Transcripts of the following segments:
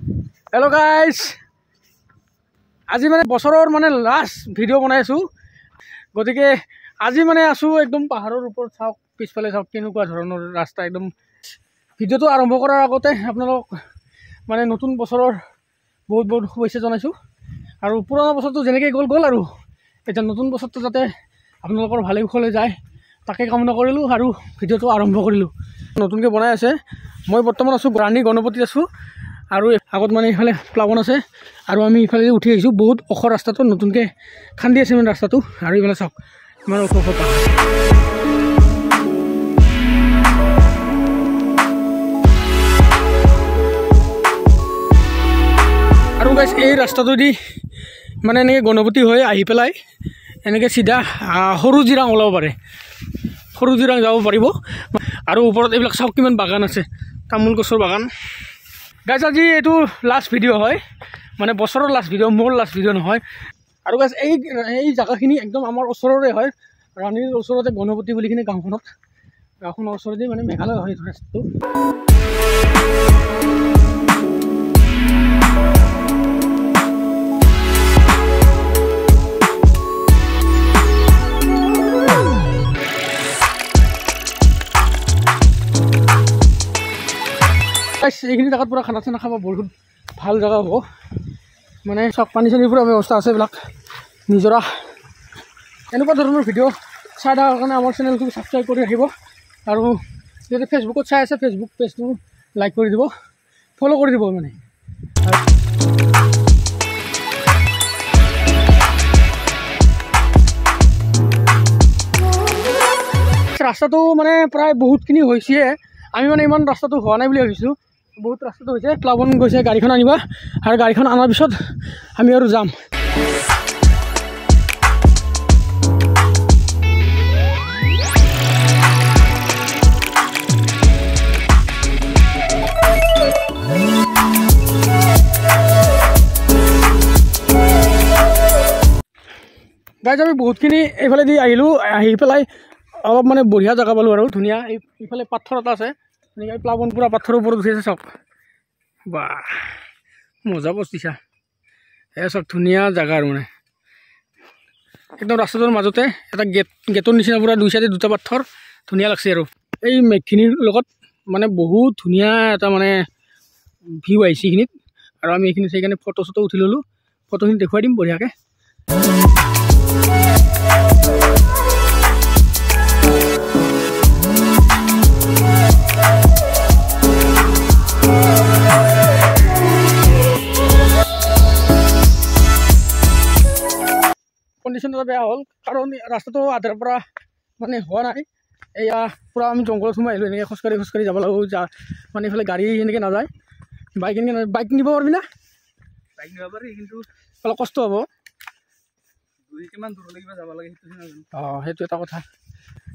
Hello guys आज मैं बছৰৰ মানে लास्ट ভিডিও বনাই আছো গতিকে আজি মানে আছো একদম পাহাৰৰ ওপৰত চাওক পিছফালে চাওক কেনেকুৱা ধৰণৰ ৰাস্তা একদম ভিডিওটো আৰম্ভ কৰাৰ আগতে আপোনালোক মানে নতুন বছৰৰ বহুত বহুত শুভেচ্ছা জনাইছো আৰু পুৰণা বছৰটো যেনেকৈ গ'ল আৰু এটা নতুন বছৰটো যাতে আপোনালোকৰ ভালে কুশলে যায় তাকে কামনা কৰিলো আৰু ভিডিওটো আৰম্ভ কৰিলো নতুনকৈ বনাই আছে মই বৰ্তমান আছো ৰাণী গণপতিত আছো আৰু আগত মানে ইফালে প্লাবন আছে আৰু আমি ইফালে উঠি আহিছো বহুত ওখ ৰাস্তাটো নতুনকৈ খান্দি আছে মানে ৰাস্তাটো আৰু ইফালে চাওক ইমান ওখ ওখ পাহাৰ আৰু গাইছ এই ৰাস্তাটো দি মানে এনেকৈ গণপতি হৈ আহি পেলাই এনেকৈ চিধা সৰু জিৰাং ওলাব পাৰে সৰু জিৰাং যাব পাৰিব আৰু ওপৰত এইবিলাক চাওক কিমান বাগান আছে তামোল গছৰ বাগান গাইজ আজি এইটো লাষ্ট ভিডিও হয় মানে বছৰৰ লাষ্ট ভিডিও মোৰ লাষ্ট ভিডিও নহয় আৰু গাইজ এই জেগাখিনি একদম আমাৰ ওচৰৰে হয় ৰাণীৰ ওচৰতে গণপতি বুলিখিনি গাঁওখনৰ ওচৰতে মানে মেঘালয় হয় ৰাস্তাটো এইখিনি জেগাত পুৰা খানা চানা খাব বহুত ভাল জেগা হ'ব মানে চব পানী চানীৰ পুৰা ব্যৱস্থা আছে এইবিলাক নিজৰা এনেকুৱা ধৰণৰ ভিডিঅ' চাই থকাৰ কাৰণে আমাৰ চেনেলটো ছাবস্ক্ৰাইব কৰি ৰাখিব আৰু যদি ফেচবুকত চাই আছে ফেচবুক পেজটো লাইক কৰি দিব ফ'ল' কৰি দিব মানে ৰাস্তাটো মানে প্ৰায় বহুতখিনি হৈছে আমি মানে ইমান ৰাস্তাটো হোৱা নাই বুলি ভাবিছোঁ বহুত ৰাস্তাটো হৈছে প্লাবন গৈছে গাড়ীখন আনিবা আৰু গাড়ীখন অনাৰ পিছত আমি আৰু যাম গাইজ আমি বহুতখিনি এইফালেদি আহিলোঁ আহি পেলাই অলপ মানে বঢ়িয়া জেগা পালোঁ আৰু ধুনীয়া এইফালে পাথৰ এটা আছে এনেকৈ প্লাবন পূৰা পাথৰৰ ওপৰত উঠি আছে চাওক বা মজা বস্তিছা এই চাওক ধুনীয়া জেগা আৰু মানে একদম ৰাস্তাটোৰ মাজতে এটা গেটৰ নিচিনা পূৰা দুই চাইডে দুটা পাথৰ ধুনীয়া লাগছে আৰু এই মেঘখিনিৰ লগত মানে বহুত ধুনীয়া এটা মানে ভিউ আহিছে এইখিনিত আৰু আমি এইখিনিত সেইকাৰণে ফটো চটো উঠি ল'লোঁ ফটোখিনি দেখুৱাই দিম বঢ়িয়াকৈ কণ্ডিশ্যন এটা বেয়া হ'ল কাৰণ ৰাস্তাটো আধাৰ পৰা মানে হোৱা নাই এয়া পূৰা আমি জংঘলত সোমাই আহিলোঁ এনেকৈ খোজকাঢ়ি যাব লাগিব মানে এইফালে গাড়ী এনেকৈ নাযায় বাইক নিব পাৰিবি না বাইক নিব পাৰি কিন্তু অলপ কষ্ট হ'ব কিমান দূৰলৈকে যাব লাগে সেইটো সেইটো এটা কথা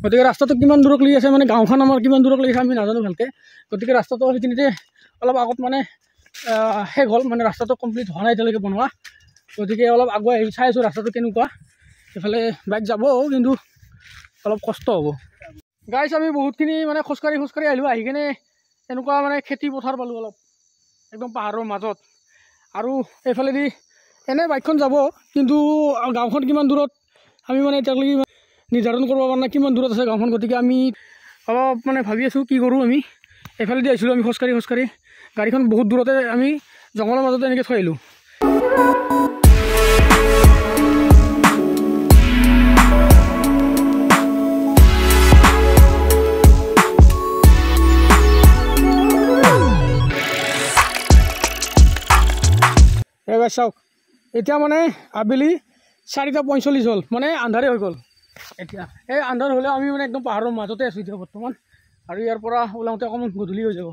গতিকে ৰাস্তাটো কিমান দূৰত লাগি আছে মানে গাঁওখন আমাৰ কিমান দূৰত লাগিছে আমি নাজানো ভালকৈ গতিকে ৰাস্তাটো সেইখিনিতে অলপ আগত মানে শেষ হ'ল মানে ৰাস্তাটো কমপ্লিট হোৱা নাই এতিয়ালৈকে বনোৱা গতিকে অলপ আগুৱাই আহি চাই আছোঁ ৰাস্তাটো কেনেকুৱা এইফালে বাইক যাব কিন্তু অলপ কষ্ট হ'ব গাইছ আমি বহুতখিনি মানে খোজকাঢ়ি আহিলোঁ আহি কিনে এনেকুৱা মানে খেতি পথাৰ পালোঁ অলপ একদম পাহাৰৰ মাজত আৰু এইফালেদি এনে বাইকখন যাব কিন্তু গাঁওখন কিমান দূৰত আমি মানে এতিয়ালৈকে নিৰ্ধাৰণ কৰিব পৰা নাই কিমান দূৰত আছে গাঁওখন গতিকে আমি অলপ মানে ভাবি আছোঁ কি কৰোঁ আমি এইফালেদি আহিছিলোঁ আমি খোজকাঢ়ি গাড়ীখন বহুত দূৰতে আমি জংঘলৰ মাজতে এনেকৈ থৈ আহিলোঁ এবাৰ চাওক এতিয়া মানে আবেলি 4:45 হ'ল মানে আন্ধাৰে হৈ গ'ল এতিয়া এই আন্ধাৰ হ'লে আমি মানে একদম পাহাৰৰ মাজতে আছোঁ এতিয়া বৰ্তমান আৰু ইয়াৰ পৰা ওলাওঁতে অকণমান গধূলি হৈ যাব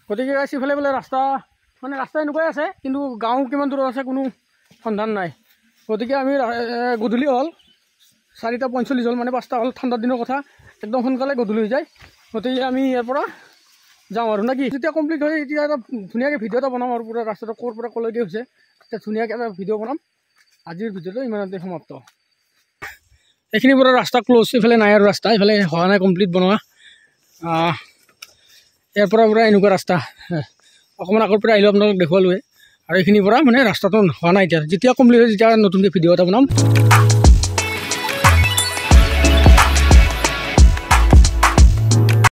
গতিকে সিফালে বোলে ৰাস্তা এনেকুৱাই আছে কিন্তু গাঁও কিমান দূৰত আছে কোনো সন্ধান নাই গতিকে আমি গধূলি হ'ল 4:45 হ'ল মানে 5টা হ'ল ঠাণ্ডাৰ দিনৰ কথা একদম সোনকালে গধূলি হৈ যায় গতিকে আমি ইয়াৰ পৰা যাওঁ আৰু নাকি যেতিয়া কমপ্লিট হয় এতিয়া এটা ধুনীয়াকৈ ভিডিঅ' এটা বনাম আৰু পুৰা ৰাস্তাটো ক'ৰ পৰা ক'লৈকে হৈছে তেতিয়া ধুনীয়াকৈ এটা ভিডিঅ' বনাম আজিৰ ভিডিঅ'টো ইমানতে সমাপ্ত এইখিনি পুৰা ৰাস্তা ক্ল'জ এইফালে নাই আৰু ৰাস্তা এইফালে হোৱা নাই কমপ্লিট বনোৱা ইয়াৰ পৰা পুৰা এনেকুৱা ৰাস্তা অকণমান আগৰ পৰা আহিলোঁ আপোনালোক দেখুৱালোৱে আৰু এইখিনিৰ পৰা মানে ৰাস্তাটো হোৱা নাই এতিয়া যেতিয়া কমপ্লিট হয় তেতিয়া নতুনকৈ ভিডিঅ' এটা বনাম।